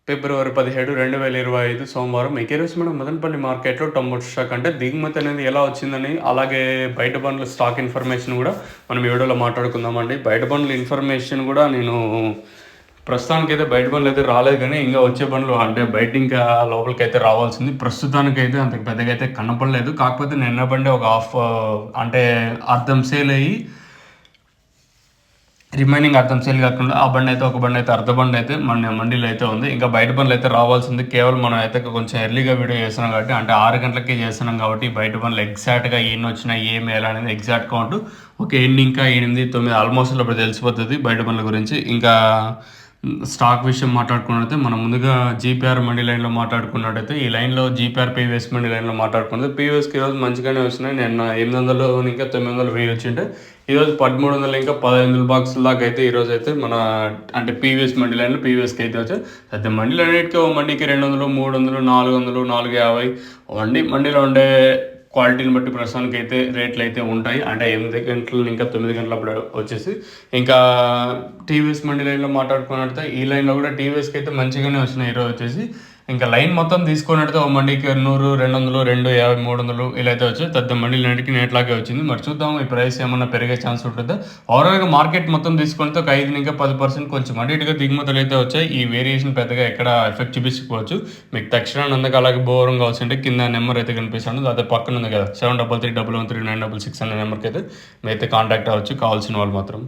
ఫిబ్రవరి 17, 2025 సోమవారం. ఈరోజు మనం మదనపల్లి మార్కెట్‌లో టొమాటో స్టాక్ అంటే దిగుమతి అనేది ఎలా వచ్చిందని, అలాగే బయట బండ్ల స్టాక్ ఇన్ఫర్మేషన్ గూడా మనం ఈ వీడియోలో మాట్లాడుకుందామండి. బయట బండ్ల ఇన్ఫర్మేషన్ గూడా నేను ప్రస్తుతానికైతే బయట బండ్లయితే రాలేదు గానీ, ఇంగా వచ్చే బండ్లు అంటే బయట ఇంకా లోపలికైతే రావాల్సింది. ప్రస్తుతానికైతే అంత పెద్దగా అయితే కనపడలేదు. కాకపోతే నిన్న బండే ఒక హాఫ్ అంటే అర్ధం సేల్ అయ్యి రిమైనింగ్ అర్థం సేల్ కాకుండా ఆ బండి అయితే ఒక బండి అయితే అర్ధ బండి అయితే మన మండీలో అయితే ఉంది. ఇంకా బయట బండ్లు అయితే రావాల్సింది. కేవలం మనం అయితే కొంచెం ఎర్లీగా వీడియో చేస్తున్నాం కాబట్టి, అంటే 6 గంటలకే చేస్తున్నాం కాబట్టి బయట బండ్లు ఎగ్జాక్ట్గా ఎన్ని వచ్చినాయి ఏమి ఎలా అనేది ఎగ్జాక్ట్ కౌంట్ ఒక ఎన్ని ఇంకా 8, 9 ఆల్మోస్ట్ అప్పుడు తెలిసిపోతుంది బయట బండ్ల గురించి. ఇంకా స్టాక్ విషయం మాట్లాడుకున్నట్టయితే మనం ముందుగా జీపీఆర్ మండీ లైన్లో మాట్లాడుకున్నట్టయితే ఈ లైన్లో జీపీఆర్ పీవీఎస్ మండీ లైన్లో మాట్లాడుకున్నది. పీవీఎస్కి ఈరోజు మంచిగానే వస్తున్నాయి. నిన్న 800 ఇంకా 900 వెయ్యి వచ్చింటే ఈరోజు 1300 ఇంకా 1500 బాక్సుల దాకా అయితే ఈరోజు అయితే మన అంటే పీవీఎస్ మండీ లైన్లో పీవీఎస్కి అయితే వచ్చాయి. అయితే మండీలు అన్నిటికీ ఓ మండీకి 200, 300, 400, 450 మండీలో ఉండే క్వాలిటీని బట్టి ప్రస్తుతానికి అయితే రేట్లు అయితే ఉంటాయి. అంటే 8 గంటలు ఇంకా 9 గంటల అప్పుడు వచ్చేసి ఇంకా టీవీఎస్ మండీ లైన్లో మాట్లాడుకున్నట్టయితే ఈ లైన్లో కూడా టీవీఎస్కి అయితే మంచిగానే వచ్చినాయి. ఈరోజు వచ్చేసి ఇంకా లైన్ మొత్తం తీసుకున్నట్టయితే ఒక మండీకి 100, 200, 250, 300 ఇలా అయితే వచ్చాయి. పెద్ద మండీలు అన్నిటికీ నేట్లాగే వచ్చింది. మరి చూద్దాం ఈ ప్రైస్ ఏమన్నా పెరిగే ఛాన్స్ ఉంటుందా. ఓవరాల్గా మార్కెట్ మొత్తం తీసుకుంటే ఒక 5 ఇంకా 10% కొంచెం అన్నిటిగా దిగుమతులు అయితే వచ్చాయి. ఈ వేరియేషన్ పెద్దగా ఎక్కడ ఎఫెక్ట్ చూపించుకోవచ్చు. మీకు తక్షణం అందుకు అలాగే బోరంగా వచ్చింటే కింద నెంబర్ అయితే కనిపిస్తుంది. అదే పక్కన ఉంది కదా 73311396 అనే నెంబర్కి అయితే మీరైతే కాంటాక్ట్ అవ్వచ్చు కావాల్సిన వాళ్ళు మాత్రం.